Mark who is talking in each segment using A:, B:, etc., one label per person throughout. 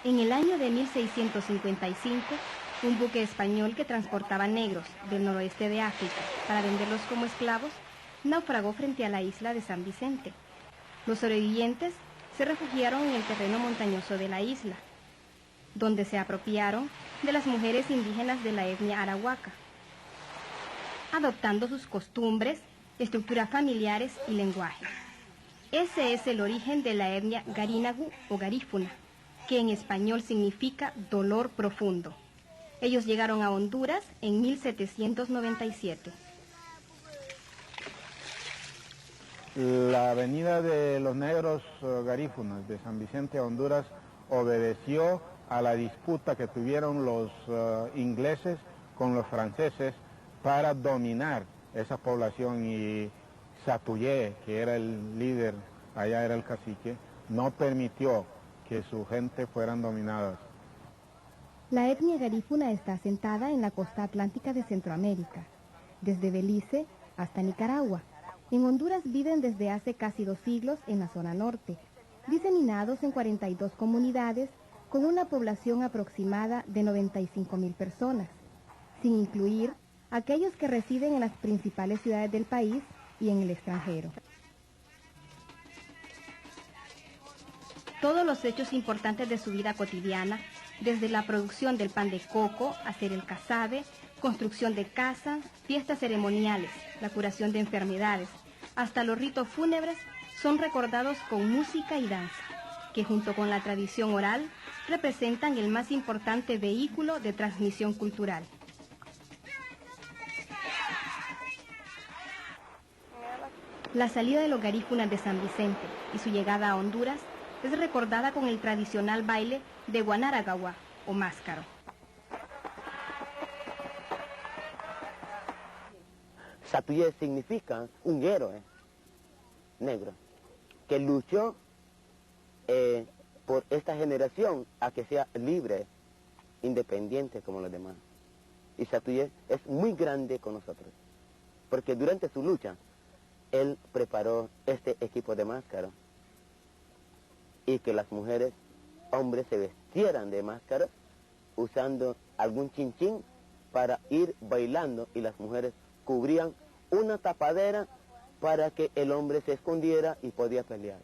A: En el año de 1655, un buque español que transportaba negros del noroeste de África para venderlos como esclavos, naufragó frente a la isla de San Vicente. Los sobrevivientes se refugiaron en el terreno montañoso de la isla, donde se apropiaron de las mujeres indígenas de la etnia arahuaca, adoptando sus costumbres, estructuras familiares y lenguaje. Ese es el origen de la etnia Garinagu o Garífuna, que en español significa dolor profundo. Ellos llegaron a Honduras en 1797.
B: La venida de los negros garífunas de San Vicente a Honduras obedeció a la disputa que tuvieron los ingleses con los franceses para dominar esa población, y Satuyé, que era el líder, allá era el cacique, no permitió que su gente fueran dominadas.
A: La etnia garífuna está asentada en la costa atlántica de Centroamérica, desde Belice hasta Nicaragua. En Honduras viven desde hace casi 2 siglos en la zona norte, diseminados en 42 comunidades con una población aproximada de 95,000 personas, sin incluir aquellos que residen en las principales ciudades del país y en el extranjero. Todos los hechos importantes de su vida cotidiana, desde la producción del pan de coco, hacer el casabe, construcción de casas, fiestas ceremoniales, la curación de enfermedades, hasta los ritos fúnebres, son recordados con música y danza, que junto con la tradición oral representan el más importante vehículo de transmisión cultural. La salida de los garífunas de San Vicente y su llegada a Honduras es recordada con el tradicional baile de Guanaragawa o máscaro.
C: Satuyé significa un héroe negro que luchó por esta generación a que sea libre, independiente como los demás. Y Satuyé es muy grande con nosotros, porque durante su lucha él preparó este equipo de máscara, y que las mujeres, hombres se vestieran de máscara usando algún chinchín para ir bailando, y las mujeres cubrían una tapadera para que el hombre se escondiera y podía pelear.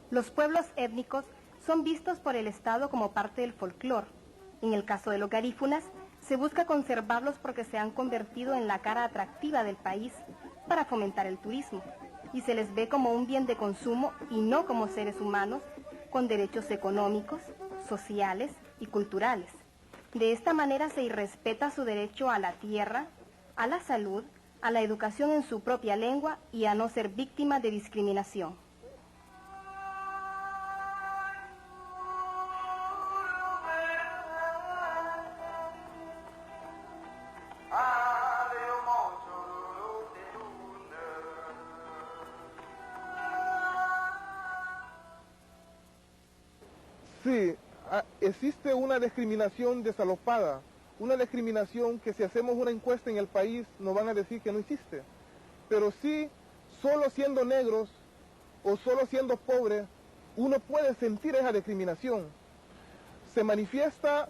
A: Los pueblos étnicos son vistos por el Estado como parte del folclore. En el caso de los garífunas, se busca conservarlos porque se han convertido en la cara atractiva del país para fomentar el turismo, y se les ve como un bien de consumo y no como seres humanos con derechos económicos, sociales y culturales. De esta manera se irrespeta su derecho a la tierra, a la salud, a la educación en su propia lengua y a no ser víctima de discriminación.
D: Sí, existe una discriminación desalopada, una discriminación que si hacemos una encuesta en el país nos van a decir que no existe. Pero sí, solo siendo negros o solo siendo pobres, uno puede sentir esa discriminación. Se manifiesta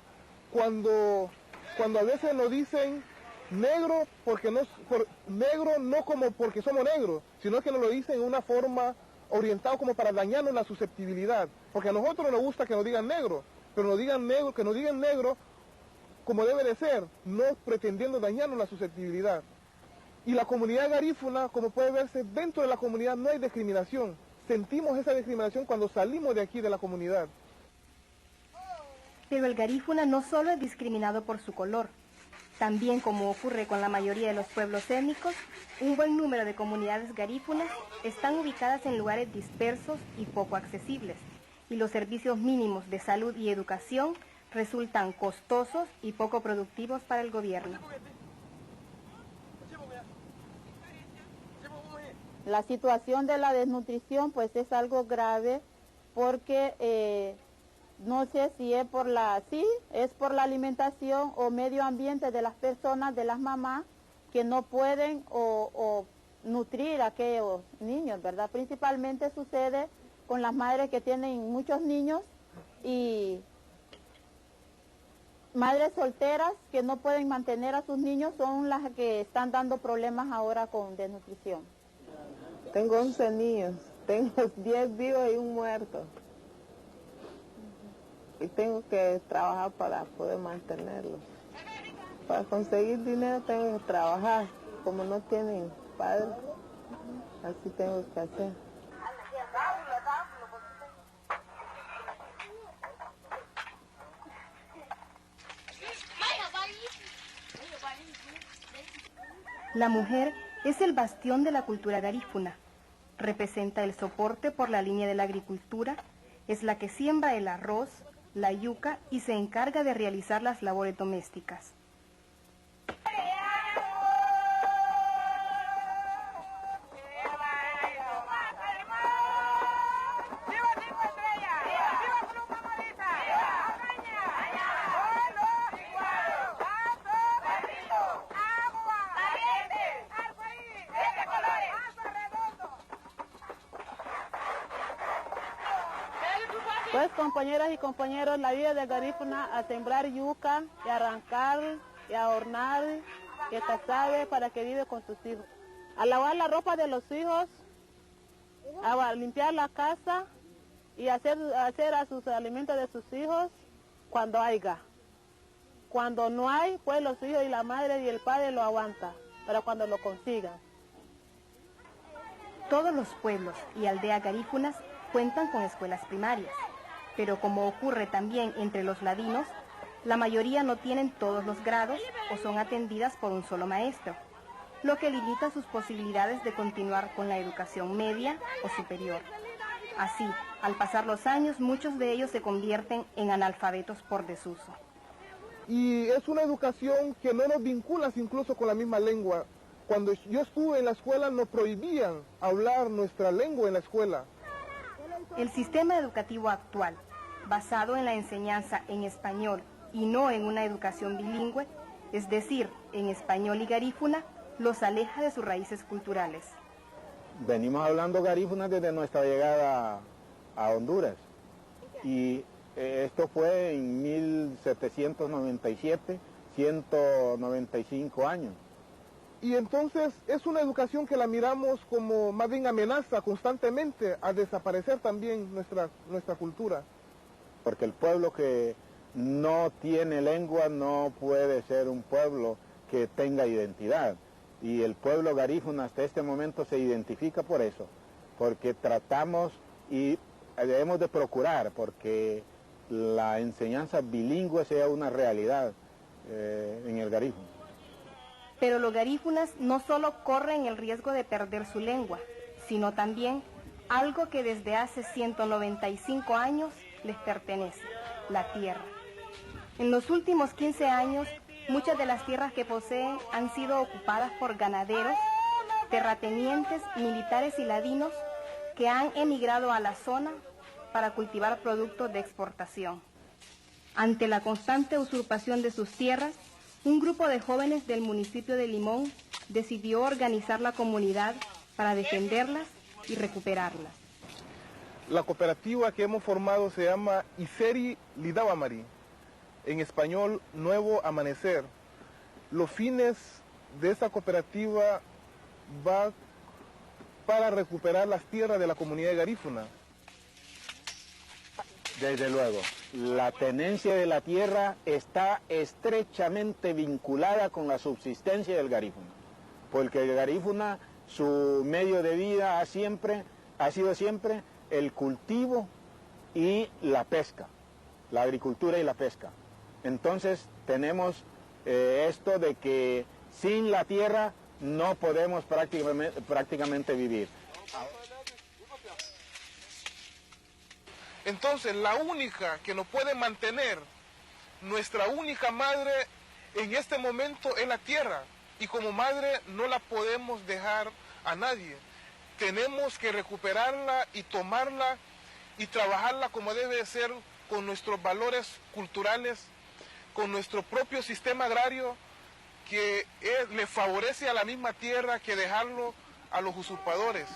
D: cuando a veces nos dicen negro, negro no como porque somos negros, sino que nos lo dicen en una forma orientado como para dañarnos la susceptibilidad, porque a nosotros nos gusta que nos digan negro, pero que nos digan negro como debe de ser, no pretendiendo dañarnos la susceptibilidad. Y la comunidad garífuna, como puede verse, dentro de la comunidad no hay discriminación. Sentimos esa discriminación cuando salimos de aquí de la comunidad.
A: Pero el garífuna no solo es discriminado por su color. También, como ocurre con la mayoría de los pueblos étnicos, un buen número de comunidades garífunas están ubicadas en lugares dispersos y poco accesibles, y los servicios mínimos de salud y educación resultan costosos y poco productivos para el gobierno.
E: La situación de la desnutrición pues es algo grave porque No sé si es por es por la alimentación o medio ambiente de las personas, de las mamás, que no pueden o nutrir a aquellos niños, ¿verdad? Principalmente sucede con las madres que tienen muchos niños y madres solteras que no pueden mantener a sus niños son las que están dando problemas ahora con desnutrición.
F: Tengo 11 niños, tengo 10 vivos y un muerto. Y tengo que trabajar para poder mantenerlos. Para conseguir dinero tengo que trabajar. Como no tienen padre, así tengo que hacer.
A: La mujer es el bastión de la cultura garífuna. Representa el soporte por la línea de la agricultura, es la que siembra el arroz, la yuca y se encarga de realizar las labores domésticas.
E: Pues compañeras y compañeros, la vida de garífuna a sembrar yuca, y a arrancar, y a hornar, y a cazar para que vive con sus hijos. A lavar la ropa de los hijos, a limpiar la casa y hacer a sus alimentos de sus hijos cuando haya. Cuando no hay, pues los hijos y la madre y el padre lo aguantan, para cuando lo consigan.
A: Todos los pueblos y aldeas garífunas cuentan con escuelas primarias, pero como ocurre también entre los ladinos, la mayoría no tienen todos los grados o son atendidas por un solo maestro, lo que limita sus posibilidades de continuar con la educación media o superior. Así, al pasar los años, muchos de ellos se convierten en analfabetos por desuso.
D: Y es una educación que no nos vincula incluso con la misma lengua. Cuando yo estuve en la escuela nos prohibían hablar nuestra lengua en la escuela.
A: El sistema educativo actual, basado en la enseñanza en español y no en una educación bilingüe, es decir, en español y garífuna, los aleja de sus raíces culturales.
B: Venimos hablando garífuna desde nuestra llegada a Honduras y esto fue en 1797, 195 años.
D: Y entonces es una educación que la miramos como más bien amenaza constantemente a desaparecer también nuestra cultura.
B: Porque el pueblo que no tiene lengua no puede ser un pueblo que tenga identidad. Y el pueblo garífuna hasta este momento se identifica por eso, porque tratamos y debemos de procurar porque la enseñanza bilingüe sea una realidad en el garífuna.
A: Pero los garífunas no solo corren el riesgo de perder su lengua, sino también algo que desde hace 195 años les pertenece, la tierra. En los últimos 15 años, muchas de las tierras que poseen han sido ocupadas por ganaderos, terratenientes, militares y ladinos que han emigrado a la zona para cultivar productos de exportación. Ante la constante usurpación de sus tierras, un grupo de jóvenes del municipio de Limón decidió organizar la comunidad para defenderlas y recuperarlas.
D: La cooperativa que hemos formado se llama Iseri Lidawamari, en español Nuevo Amanecer. Los fines de esta cooperativa va para recuperar las tierras de la comunidad garífuna.
B: Desde luego, la tenencia de la tierra está estrechamente vinculada con la subsistencia del garífuna, porque el garífuna, su medio de vida ha sido siempre el cultivo y la pesca, la agricultura y la pesca. Entonces tenemos esto de que sin la tierra no podemos prácticamente vivir.
D: Entonces, la única que nos puede mantener, nuestra única madre en este momento es la tierra. Y como madre no la podemos dejar a nadie. Tenemos que recuperarla y tomarla y trabajarla como debe ser con nuestros valores culturales, con nuestro propio sistema agrario que le favorece a la misma tierra que dejarlo a los usurpadores.